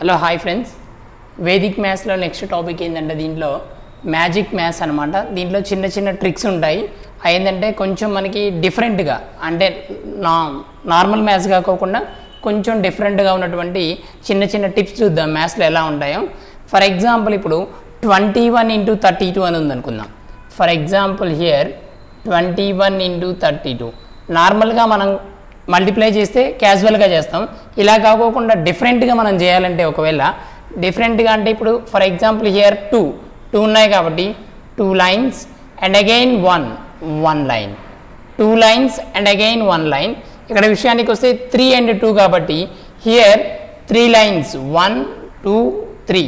Hello hi friends, Vedic మ్యాథ్స్లో next topic ఏంటంటే దీంట్లో మ్యాజిక్ మ్యాథ్స్ అనమాట. దీంట్లో చిన్న చిన్న ట్రిక్స్ ఉంటాయి. ఏంటంటే కొంచెం మనకి డిఫరెంట్గా, అంటే నార్మల్ మ్యాథ్స్ కాకుండా కొంచెం డిఫరెంట్గా ఉన్నటువంటి చిన్న చిన్న టిప్స్ చూద్దాం మ్యాథ్స్లో ఎలా ఉంటాయో. ఫర్ ఎగ్జాంపుల్ ఇప్పుడు 21 into 32 అని ఉందనుకుందాం. ఫర్ ఎగ్జాంపుల్ హియర్ 21 into 32 నార్మల్గా మనం మల్టిప్లై చేస్తే క్యాజువల్గా చేస్తాం. ఇలా కాకోకుండా డిఫరెంట్గా మనం చేయాలంటే, ఒకవేళ డిఫరెంట్గా అంటే ఇప్పుడు ఫర్ ఎగ్జాంపుల్ హియర్ 2 ఉన్నాయి కాబట్టి 2 lines and again 1 line, 2 lines and again 1 line. ఇక్కడ విషయానికి వస్తే 3 and 2 కాబట్టి here 3 lines 1 2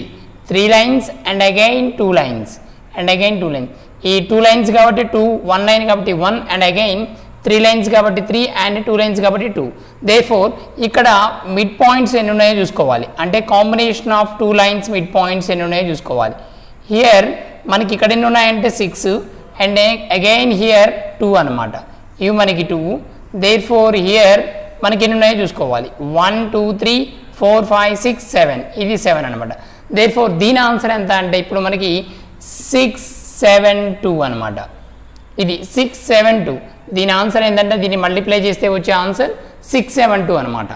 3 lines and again 2 lines and again 2 lines. ఈ 2 lines కాబట్టి 2, 1 line కాబట్టి 1 అండ్ అగైన్ 3 lines కాబట్టి 3 అండ్ 2 lines కాబట్టి 2. దేర్ఫోర్ ఇక్కడ మిడ్ పాయింట్స్ ఎన్ని ఉన్నాయో చూసుకోవాలి. అంటే combination of 2 lines mid points ఎన్ని ఉన్నాయో చూసుకోవాలి. హియర్ మనకి ఇక్కడ ఎన్ని ఉన్నాయంటే 6 అండ్ అగైన్ హియర్ 2 అనమాట. ఇవి మనకి 2. దేర్ఫోర్ హియర్ మనకి ఎన్ని ఉన్నాయో చూసుకోవాలి. 1 2 3 4 5 6 7, ఇది 7 అనమాట. దేర్ఫోర్ దీని ఆన్సర్ ఎంత అంటే ఇప్పుడు మనకి 672 అనమాట. ఇది 672. దీని ఆన్సర్ ఏంటంటే దీన్ని మల్టిప్లై చేస్తే వచ్చే ఆన్సర్ 672 అనమాట.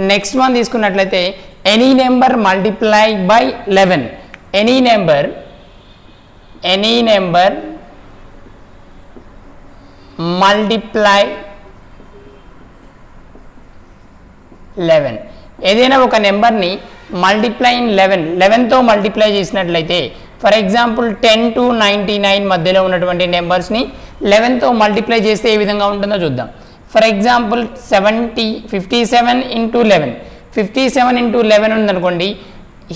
నెక్స్ట్ వన్ తీసుకున్నట్లయితే any number multiply by 11. Any number multiply 11. ఏదైనా ఒక నెంబర్ని మల్టిప్లై ఇన్ 11తో మల్టిప్లై చేసినట్లయితే, ఫర్ ఎగ్జాంపుల్ 10 to 99 మధ్యలో ఉన్నటువంటి నెంబర్స్ని 11తో మల్టిప్లై చేస్తే ఏ విధంగా ఉంటుందో చూద్దాం. ఫర్ ఎగ్జాంపుల్ 57 into 11, 57 into 11 ఉందనుకోండి.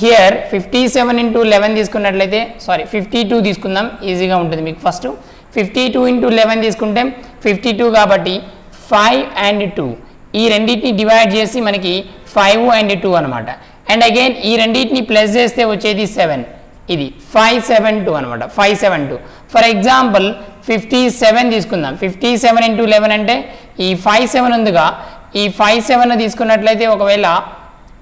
హియర్ 57 into 11 తీసుకున్నట్లయితే 52 తీసుకుందాం, ఈజీగా ఉంటుంది మీకు. ఫస్ట్ 52 into 11 తీసుకుంటే 52 కాబట్టి 5 and 2, ఈ రెండింటిని డివైడ్ చేసి మనకి 5 and 2 అనమాట. అండ్ అగైన్ ఈ రెండింటిని ప్లస్ చేస్తే వచ్చేది 7, ఇది 572 అనమాట. 572. ఫర్ ఎగ్జాంపుల్ 57 తీసుకుందాం. 57 into 11 అంటే ఈ 57 ఉందిగా, ఈ 57 తీసుకున్నట్లయితే ఒకవేళ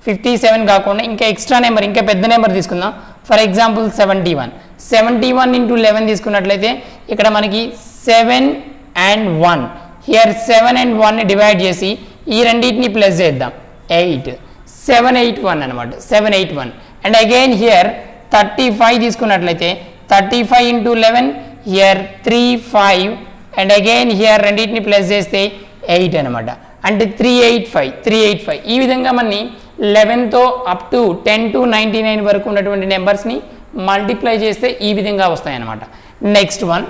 57 కాకుండా ఇంకా ఎక్స్ట్రా నెంబర్, ఇంకా పెద్ద నెంబర్ తీసుకుందాం. ఫర్ ఎగ్జాంపుల్ 71 into 11 తీసుకున్నట్లయితే ఇక్కడ మనకి 7 and 1, హియర్ 7 and 1ని డివైడ్ చేసి ఈ రెండింటిని ప్లస్ చేద్దాం, 8, 781 అనమాట. 781. అండ్ అగైన్ హియర్ 35 తీసుకున్నట్లయితే 35 into 11, here 3 5 and again here రెండింటిని ప్లస్ చేస్తే 8 అనమాట. అంటే 385. ఈ విధంగా మనని 11తో అప్ టు 10 to 99 వరకు ఉన్నటువంటి నెంబర్స్ని మల్టిప్లై చేస్తే ఈ విధంగా వస్తాయన్నమాట. నెక్స్ట్ వన్,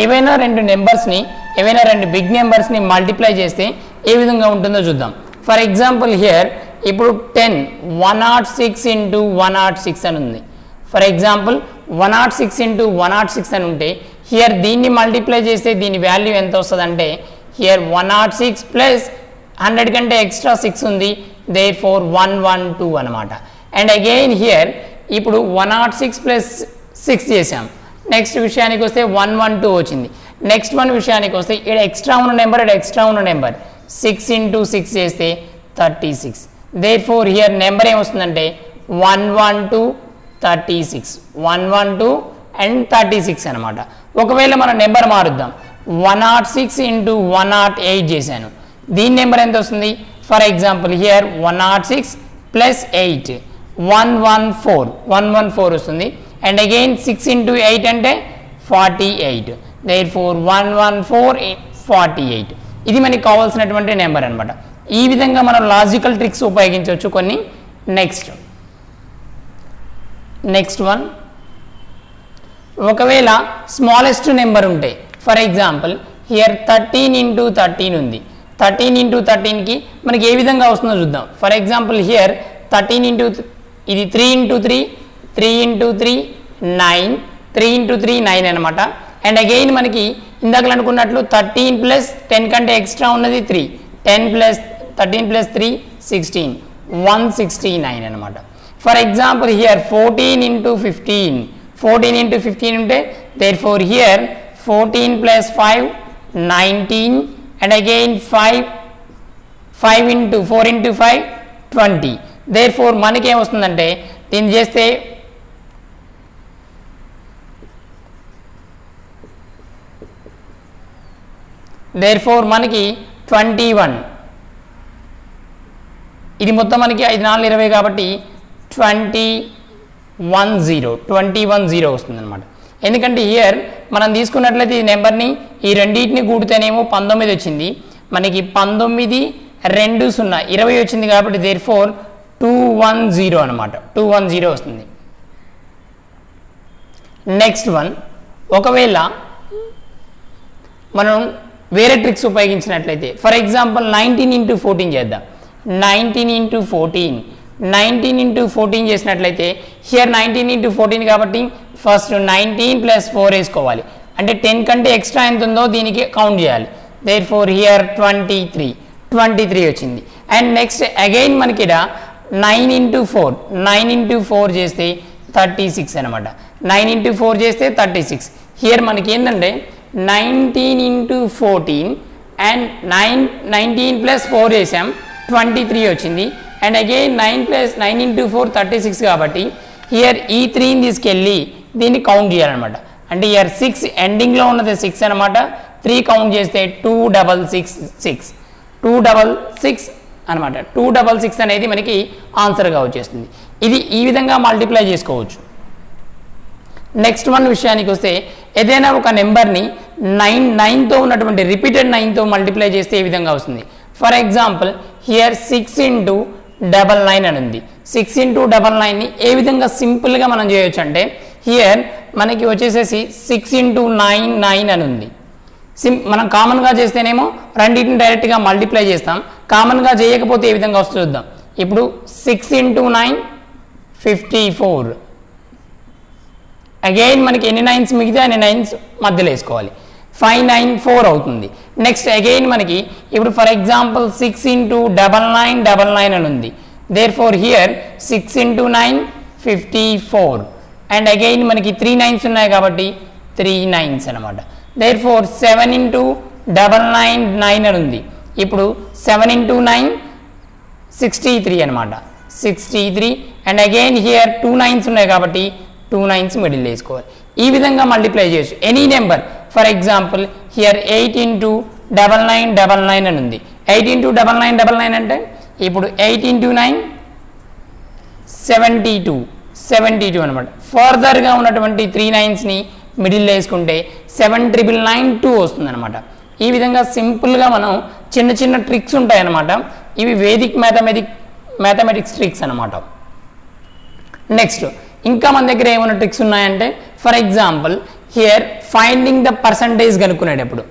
ఏవైనా రెండు బిగ్ నెంబర్స్ని మల్టిప్లై చేస్తే ఏ విధంగా ఉంటుందో చూద్దాం. ఫర్ ఎగ్జాంపుల్ హియర్ ఇప్పుడు 106 into 106 అని ఉంది. ఫర్ ఎగ్జాంపుల్ 106 into 106 అని ఉంటే హియర్ దీన్ని మల్టిప్లై చేస్తే దీని వాల్యూ ఎంత వస్తుంది అంటే హియర్ 106 ప్లస్ 100 కంటే ఎక్స్ట్రా 6 ఉంది, దేర్ఫోర్ 112 అనమాట. అండ్ అగైన్ హియర్ ఇప్పుడు 106 ప్లస్ 6 చేసాం. నెక్స్ట్ విషయానికి వస్తే 112 వచ్చింది. నెక్స్ట్ వన్ విషయానికి వస్తే ఇక్కడ ఎక్స్ట్రా ఉన్న నెంబర్ 6 into 6 చేస్తే 36. దేర్ఫోర్ హియర్ నెంబర్ ఏమొస్తుందంటే 112 36, 112 and 36 అనమాట. ఒకవేళ మనం నెంబర్ మారుద్దాం, 106 into 108 చేశాను. దీని నెంబర్ ఎంత వస్తుంది? ఫర్ ఎగ్జాంపుల్ హియర్ 106 ప్లస్ 8 114 వస్తుంది. అండ్ అగైన్ 6 into 8 అంటే 48. దేర్ఫోర్ 114 48. ఇది మనకి కావాల్సినటువంటి నెంబర్ అనమాట. ఈ విధంగా మనం లాజికల్ ట్రిక్స్ ఉపయోగించవచ్చు కొన్ని. నెక్స్ట్ వన్, ఒకవేళ స్మాలెస్ట్ నెంబర్ ఉంటే, ఫర్ ఎగ్జాంపుల్ హియర్ 13 into 13 ఉంది. 13 into 13కి మనకి ఏ విధంగా వస్తుందో చూద్దాం. ఫర్ ఎగ్జాంపుల్ హియర్ 13 into ఇది 3 into 3 9, 3 into 3 9 అనమాట. అండ్ అగైన్ మనకి ఇందాక అనుకున్నట్లు 13 ప్లస్ 10 కంటే ఎక్స్ట్రా ఉన్నది 3, 13 ప్లస్ 3 16, 169 అనమాట. ఫర్ ఎగ్జాంపుల్ హియర్ 14 into 15 ఉంటే therefore here 14 plus 5 19 and again 5 into 4 into 5 20. therefore మనకి ఏమొస్తుందంటే దీన్ని చేస్తే therefore మనకి 21, ఇది మొత్తం మనకి 5 4 20 కాబట్టి 21 వస్తుంది అనమాట. ఎందుకంటే హియర్ మనం తీసుకున్నట్లయితే ఈ నెంబర్ని ఈ రెండింటిని కూడితేనేమో 19 వచ్చింది, మనకి 19 2 0 20 వచ్చింది కాబట్టి therefore 210 అనమాట, 210 వస్తుంది. నెక్స్ట్ వన్, ఒకవేళ మనం వేరే ట్రిక్స్ ఉపయోగించినట్లయితే ఫర్ ఎగ్జాంపుల్ 19 into 14 చేద్దాం. 19 into 14 చేసినట్లయితే హియర్ 19 into 14 కాబట్టి ఫస్ట్ 19 plus 4 వేసుకోవాలి, అంటే 10 కంటే ఎక్స్ట్రా ఎంత ఉందో దీనికి కౌంట్ చేయాలి. therefore హియర్ 23 వచ్చింది. అండ్ నెక్స్ట్ అగైన్ మనకి 9 into 4 చేస్తే 36 అనమాట. 9 into 4 చేస్తే 36. హియర్ మనకి ఏంటంటే 19 into 14 అండ్ 19 plus 4 చేసాం 23 వచ్చింది. అండ్ అగైన్ 9 into 4 36 కాబట్టి హియర్ ఈ 3ని తీసుకెళ్ళి దీన్ని కౌంట్ చేయాలన్నమాట. అంటే హియర్ 6 ఎండింగ్లో ఉన్నది 6 అనమాట. 3 కౌంట్ చేస్తే 266 అనమాట. 266 అనేది మనకి ఆన్సర్గా వచ్చేస్తుంది. ఇది ఈ విధంగా మల్టిప్లై చేసుకోవచ్చు. నెక్స్ట్ వన్ విషయానికి వస్తే ఏదైనా ఒక నెంబర్ని 9తో ఉన్నటువంటి రిపీటెడ్ 9తో మల్టిప్లై చేస్తే ఏ విధంగా వస్తుంది. ఫర్ ఎగ్జాంపుల్ హియర్ 6 into 99 అని ఉంది. 6 into 99ని ఏ విధంగా సింపుల్గా మనం చేయొచ్చు అంటే హియర్ మనకి వచ్చేసేసి 6 into 9 అని ఉంది. మనం కామన్గా చేస్తేనేమో రెండింటిని డైరెక్ట్గా మల్టిప్లై చేస్తాం, కామన్గా చేయకపోతే ఏ విధంగా వస్తుందో చూద్దాం. ఇప్పుడు 6 into 9 54. అగైన్ మనకి ఎన్ని 9s మిగితే అన్ని 9s మధ్యలో వేసుకోవాలి. 594 అవుతుంది. నెక్స్ట్ అగైన్ మనకి ఇప్పుడు ఫర్ ఎగ్జాంపుల్ 6 into 99 అని ఉంది. therefore here 6 into 9 54 and again మనకి 3 9s ఉన్నాయి కాబట్టి 3 9s అనమాట. therefore 7 into 999 అని ఉంది. ఇప్పుడు 7 into 9 63 అనమాట, 63 అండ్ అగైన్ హియర్ 2 9s ఉన్నాయి కాబట్టి 2 9s మిడిల్ వేసుకోవాలి. ఈ విధంగా మల్టిప్లై చేయొచ్చు any number. For example here 8 into 9999 అని ఉంది. 8 into 9999 అంటే ఇప్పుడు 8 into 9 72 అనమాట. ఫర్దర్గా ఉన్నటువంటి 3 9స్ని మిడిల్ వేసుకుంటే 7992 వస్తుంది అనమాట. ఈ విధంగా సింపుల్గా మనం చిన్న చిన్న ట్రిక్స్ ఉంటాయి అన్నమాట. ఇవి వేదిక్ మ్యాథమెటిక్స్ ట్రిక్స్ అనమాట. నెక్స్ట్ ఇంకా మన దగ్గర ఏమైనా ట్రిక్స్ ఉన్నాయంటే for example here finding the percentage కనుక్కునేటప్పుడు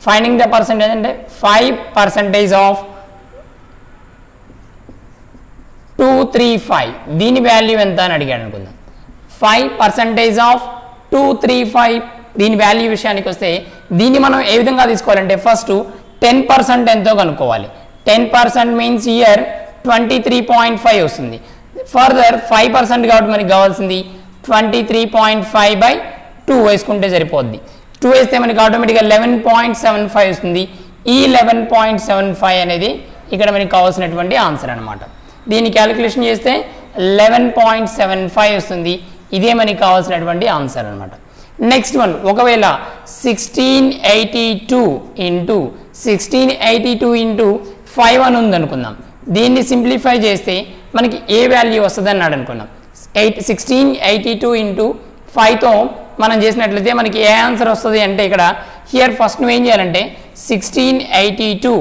ఫైండింగ్ ద పర్సంటేజ్ అంటే 5% ఆఫ్ 235 దీని వాల్యూ ఎంత అని అడిగాడు అనుకుందాం. 5% ఆఫ్ 235 దీని వాల్యూ విషయానికి వస్తే దీన్ని మనం ఏ విధంగా తీసుకోవాలంటే ఫస్ట్ 10% ఎంతో కనుక్కోవాలి. 10% మీన్స్ హియర్ 23.5 వస్తుంది. ఫర్దర్ 5% కాబట్టి మనకి కావాల్సింది 23.5/2 వేసుకుంటే సరిపోద్ది. 2 వేస్తే మనకి ఆటోమేటిక్గా 11.75 వస్తుంది. ఈ 11.75 అనేది ఇక్కడ మనకి కావాల్సినటువంటి ఆన్సర్ అనమాట. దీన్ని క్యాలిక్యులేషన్ చేస్తే 11.75 వస్తుంది. ఇదే మనకి కావాల్సినటువంటి ఆన్సర్ అనమాట. నెక్స్ట్ వన్, ఒకవేళ 1682 into 5 అని ఉంది అనుకుందాం. దీన్ని సింప్లిఫై చేస్తే మనకి ఏ వాల్యూ వస్తుంది అన్నాడు అనుకున్నాం. 1682 into 5తో మనం చేసినట్లయితే మనకి ఏ ఆన్సర్ వస్తుంది అంటే ఇక్కడ హియర్ ఫస్ట్ నువ్వు ఏం చేయాలంటే 1682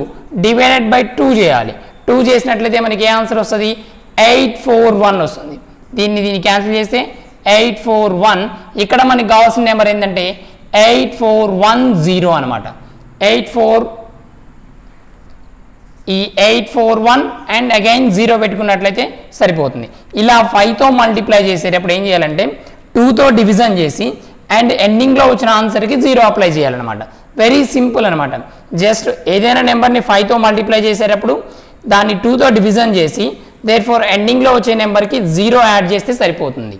డివైడెడ్ బై 2 చేయాలి. 2 చేసినట్లయితే మనకి ఏ ఆన్సర్ వస్తుంది 841 వస్తుంది. దీన్ని క్యాన్సిల్ చేస్తే 841. ఇక్కడ మనకి కావాల్సిన నెంబర్ ఏంటంటే 8410 అనమాట. 841 అండ్ అగైన్ 0 పెట్టుకున్నట్లయితే సరిపోతుంది. ఇలా 5తో మల్టిప్లై చేసేటప్పుడు ఏం చేయాలంటే 2తో డివిజన్ చేసి అండ్ ఎండింగ్లో వచ్చిన ఆన్సర్కి 0 అప్లై చేయాలన్నమాట. వెరీ సింపుల్ అనమాట. జస్ట్ ఏదైనా నెంబర్ని 5తో మల్టిప్లై చేసేటప్పుడు దాన్ని 2తో డివిజన్ చేసి దేర్ఫోర్ ఎండింగ్లో వచ్చే నెంబర్కి 0 యాడ్ చేస్తే సరిపోతుంది.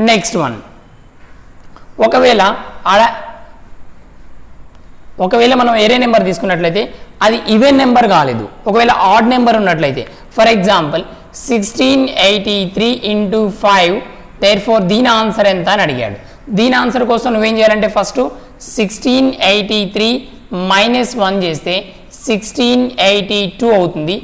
నెక్స్ట్ వన్, ఒకవేళ మనం వేరే నెంబర్ తీసుకున్నట్లయితే అది ఈవెన్ నెంబర్ కాలేదు, ఒకవేళ ఆడ్ నెంబర్ ఉన్నట్లయితే ఫర్ ఎగ్జాంపుల్ 1683 ఇంటూ 5 దేర్ఫోర్ దీని ఆన్సర్ ఎంత అని అడిగాడు. దీని ఆన్సర్ కోసం నువ్వేం చేయాలంటే ఫస్ట్ 1683 మైనస్ 1 చేస్తే 1682 అవుతుంది,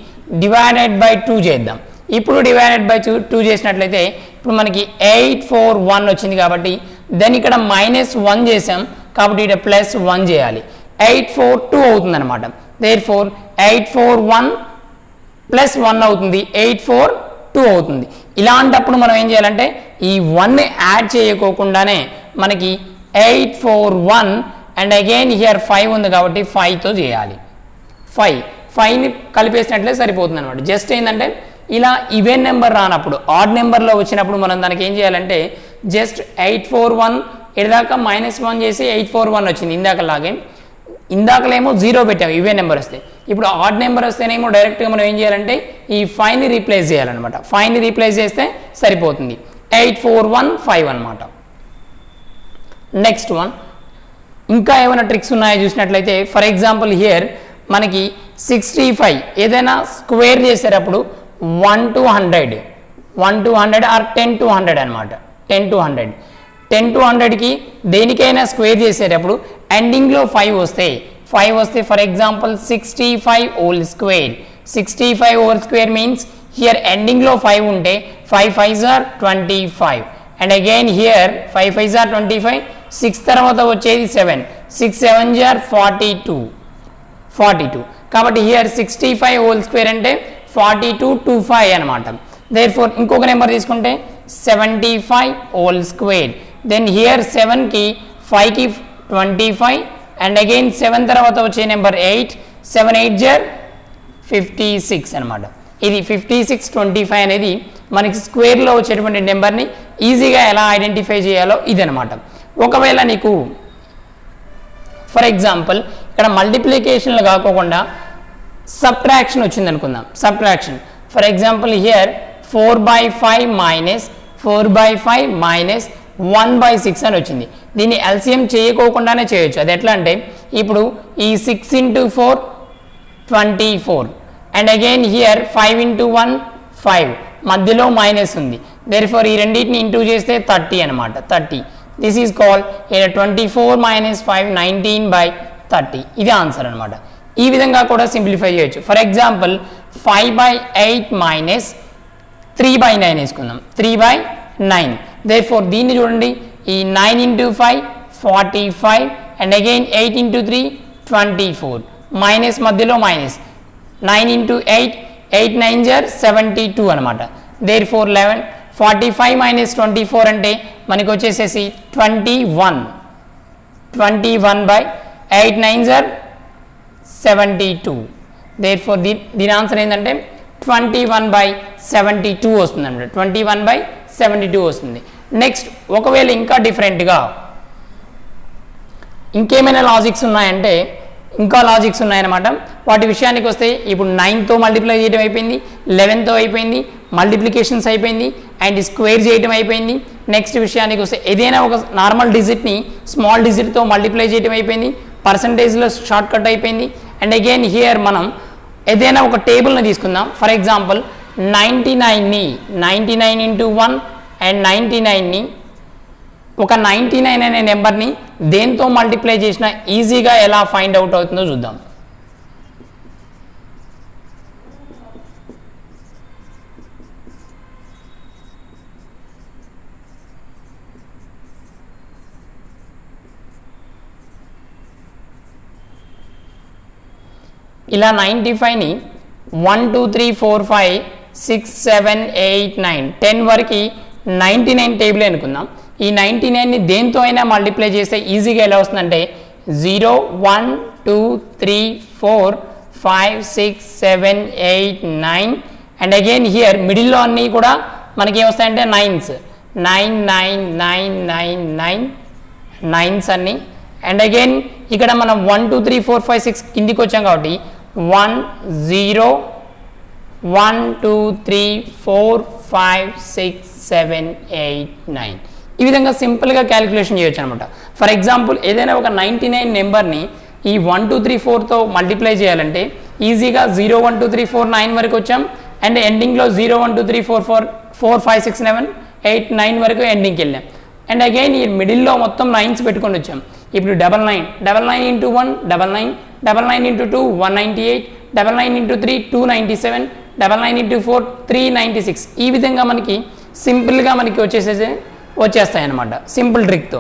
డివైడెడ్ బై 2 చేద్దాం. ఇప్పుడు డివైడెడ్ బై 2 చేసినట్లయితే ఇప్పుడు మనకి 841 వచ్చింది కాబట్టి దాన్ని ఇక్కడ -1 చేసాం కాబట్టి ఇక్కడ +1 చేయాలి, 842 అవుతుంది అనమాట. దేర్ఫోర్ 841 +1 అవుతుంది, 842 అవుతుంది. ఇలాంటప్పుడు మనం ఏం చేయాలంటే ఈ 1 యాడ్ చేయకోకుండానే మనకి 841 అండ్ అగైన్ హియర్ 5 ఉంది కాబట్టి 5తో చేయాలి. 5ని కలిపేసినట్లే సరిపోతుంది అనమాట. జస్ట్ ఏంటంటే ఇలా ఈవెన్ నెంబర్ రానప్పుడు ఆడ్ నెంబర్లో వచ్చినప్పుడు మనం దానికి ఏం చేయాలంటే జస్ట్ 841 ఇదాకా -1 చేసి 841 వచ్చింది ఇందాకలాగే. ఇందాకలేమో 0 పెట్టాము ఈవెన్ నెంబర్ వస్తే, ఇప్పుడు ఆడ్ నెంబర్ వస్తేనేమో డైరెక్ట్గా మనం ఏం చేయాలంటే ఈ 5ని రీప్లేస్ చేయాలన్నమాట. 5ని రీప్లేస్ చేస్తే సరిపోతుంది, 8415 అనమాట. నెక్స్ట్ వన్ ఇంకా ఏమైనా ట్రిక్స్ ఉన్నాయో చూసినట్లయితే ఫర్ ఎగ్జాంపుల్ హియర్ మనకి 65 ఏదైనా స్క్వేర్ చేసేటప్పుడు 1 to 100 ఆర్ 10 to 100 అనమాట. 10 to 100కి దేనికైనా స్క్వేర్ చేసేటప్పుడు ఎండింగ్లో 5 వస్తే for example 65 whole square. 65 whole square means here ఎండింగ్లో 5 ఉంటే 5 5s are 25 and again here 5 5s are 25, 6 తర్వాత వచ్చేది 7, 6 7s are 42 కాబట్టి హియర్ 65 హోల్ స్క్వేర్ అంటే 4225 అనమాట. దేర్ఫోర్ ఇంకొక నెంబర్ తీసుకుంటే 75 హోల్ స్క్వేర్, దెన్ హియర్ 7కి 5కి 25 అండ్ అగైన్ 7 తర్వాత వచ్చే నెంబర్ 8, 7 8s are 56 అనమాట. ఇది 56 25 అనేది మనకి స్క్వేర్లో వచ్చేటువంటి నెంబర్ని ఈజీగా ఎలా ఐడెంటిఫై చేయాలో ఇదనమాట. ఒకవేళ నీకు ఫర్ ఎగ్జాంపుల్ ఇక్కడ మల్టిప్లికేషన్లు కాకుండా సబ్ట్రాక్షన్ వచ్చింది అనుకుందాం. Subtraction for example here 4/5 minus 1/6 అని వచ్చింది. దీన్ని ఎల్సిఎం చేయకోకుండానే చేయొచ్చు. అది ఎట్లా అంటే ఇప్పుడు ఈ 6 into 4 24 and again here 5 into 1 5 మధ్యలో మైనస్ ఉంది. దేర్ఫోర్ ఈ రెండింటిని ఇంటూ చేస్తే 30 అనమాట. 30 దిస్ ఈజ్ కాల్డ్ 24 - 5 19/30 ఇది ఆన్సర్ అనమాట. ఈ విధంగా కూడా సింప్లిఫై చేయొచ్చు. ఫర్ ఎగ్జాంపుల్ 5/8 మైనస్ 3/9 వేసుకుందాం. 3/9 దేర్ఫోర్ దీన్ని చూడండి ఈ 9 into 5 45 and again 8 into 3 24 minus మధ్యలో మైనస్ 9 into 8 8 9s are 72 అనమాట. దేర్ఫోర్ 11 45 - 24 అంటే మనకి వచ్చేసేసి 21/8 9s are 72. దేర్ఫోర్ దీని ఆన్సర్ ఏంటంటే 21/72 వస్తుంది అనమాట. 21/72 వస్తుంది. నెక్స్ట్ ఒకవేళ ఇంకా డిఫరెంట్గా ఇంకేమైనా లాజిక్స్ ఉన్నాయంటే ఇంకా లాజిక్స్ ఉన్నాయన్నమాట. వాటి విషయానికి వస్తే ఇప్పుడు 9తో మల్టిప్లై చేయడం అయిపోయింది, 11తో అయిపోయింది, మల్టిప్లికేషన్స్ అయిపోయింది అండ్ స్క్వేర్ చేయడం అయిపోయింది. నెక్స్ట్ విషయానికి వస్తే ఏదైనా ఒక నార్మల్ డిజిట్ని స్మాల్ డిజిట్తో మల్టిప్లై చేయడం అయిపోయింది, పర్సంటేజ్లో షార్ట్ కట్ అయిపోయింది. అండ్ అగైన్ హియర్ మనం ఏదైనా ఒక టేబుల్ని తీసుకుందాం. ఫర్ ఎగ్జాంపుల్ 99 into 1 అండ్ 99ని ఒక 99 అనే నెంబర్ని దేంతో మల్టిప్లై చేసినా ఈజీగా ఎలా ఫైండ్ అవుట్ అవుతుందో చూద్దాం. ఇలా 95ని 1 2 3 4 5 6 7 8 9 10 వరకు 99 టేబుల్ అనుకుందాం. ఈ 99ని దేంతో అయినా మల్టిప్లై చేస్తే ఈజీగా ఎలా వస్తుందంటే 0 1 2 3 4 5 6 7 8 9 అండ్ అగైన్ హియర్ మిడిల్లో అన్నీ కూడా మనకి ఏమొస్తాయంటే 9s 9 9 9 9 9 9s అన్నీ. అండ్ అగైన్ ఇక్కడ మనం 1 2 3 4 5 6 కిందికి వచ్చాం కాబట్టి 1 0 1 2 3 4 5 6 7 8 9 ఈ విధంగా సింపుల్గా క్యాలిక్యులేషన్ చేయొచ్చు అనమాట. ఫర్ ఎగ్జాంపుల్ ఏదైనా ఒక 99 నెంబర్ని ఈ 1 2 3 4తో మల్టిప్లై చేయాలంటే ఈజీగా 0 1 2 3 4 9 వరకు వచ్చాం అండ్ ఎండింగ్లో 0 1 2 3 4 4 5 6 7 8 9 వరకు ఎండింగ్కి వెళ్ళాం అండ్ అగైన్ ఈ మిడిల్లో మొత్తం 9s పెట్టుకొని వచ్చాం ఇప్పుడు 99 ఇంటూ 1 99 99 ఇంటూ 2 198 99 ఇంటూ 3 297 99 ఇంటూ 4 396 ఈ విధంగా మనకి సింపుల్గా మనకి వచ్చేస్తాయి అన్నమాట సింపుల్ ట్రిక్తో.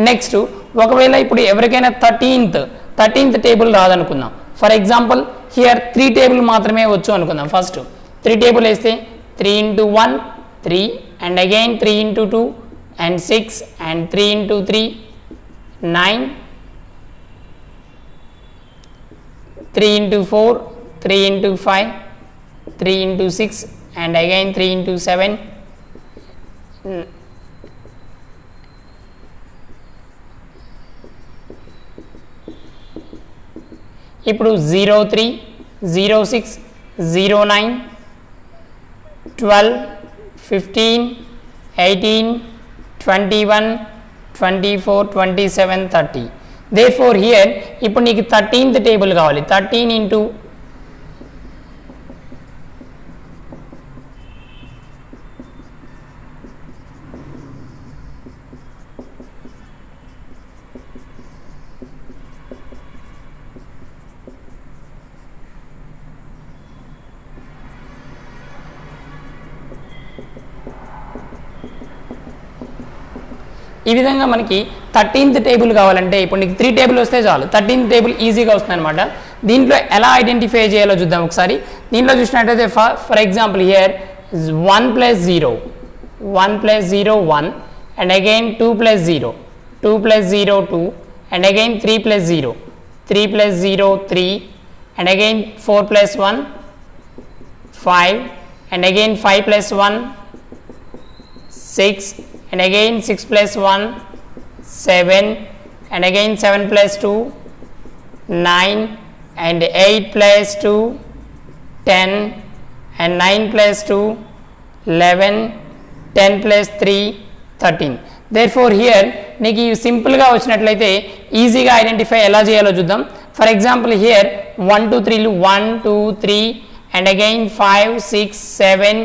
నెక్స్ట్ ఒకవేళ ఇప్పుడు ఎవరికైనా 13th టేబుల్ రాదనుకుందాం. ఫర్ ఎగ్జాంపుల్ హియర్ 3 టేబుల్ మాత్రమే వచ్చు అనుకుందాం. ఫస్ట్ 3 టేబుల్ వేస్తే 3 into 1 3 and again 3 into 2 and 6 and 3 into 3 9 3 into 4 3 into 5 3 into 6 and again 3 into 7 ఇప్పుడు 03 06 09 12 15 18 21 24 27 30 therefore here ఇప్పుడు నీకు 13th టేబుల్ కావాలి 13 into ఈ విధంగా మనకి 13th టేబుల్ కావాలంటే ఇప్పుడు నీకు 3 టేబుల్ వస్తే చాలు 13th టేబుల్ ఈజీగా వస్తుంది అనమాట. దీంట్లో ఎలా ఐడెంటిఫై చేయాలో చూద్దాం ఒకసారి. దీంట్లో చూసినట్టయితే for example here 1 plus 0 1 plus 0 1 and again 2 plus 0 2 plus 0 2 and again 3 plus 0 3 plus 0 3 and again 4 plus 1 5 and again 5 plus 1 6 and again 6 plus 1 7 and again 7 plus 2 9 and 8 plus 2 10 and 9 plus 2 11 10 plus 3 13 therefore here నీకు simple గా వచ్చినట్లయితే ఈజీగా identify ఎలా చేయాలో చూద్దాం. For example here 1 2 3 1 2 3 and again 5 6 7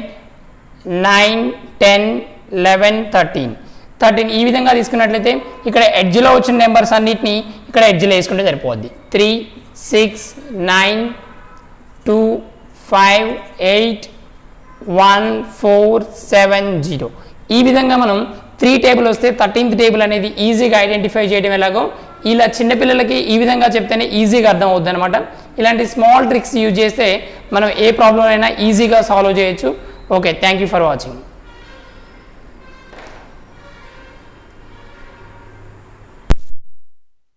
9 10 11 13 ఈ విధంగా తీసుకున్నట్లయితే ఇక్కడ ఎడ్జ్లో వచ్చిన నెంబర్స్ అన్నిటిని ఇక్కడ ఎడ్జ్లో వేసుకుంటే సరిపోద్ది. 3 6 9 2 5 8 1 4 7 0 ఈ విధంగా మనం 3 టేబుల్ వస్తే 13th టేబుల్ అనేది ఈజీగా ఐడెంటిఫై చేయడం ఎలాగో ఇలా చిన్నపిల్లలకి ఈ విధంగా చెప్తేనే ఈజీగా అర్థం అవుతుంది అనమాట. ఇలాంటి స్మాల్ ట్రిక్స్ యూజ్ చేస్తే మనం ఏ ప్రాబ్లం అయినా ఈజీగా సాల్వ్ చేయొచ్చు. Okay, thank you for watching.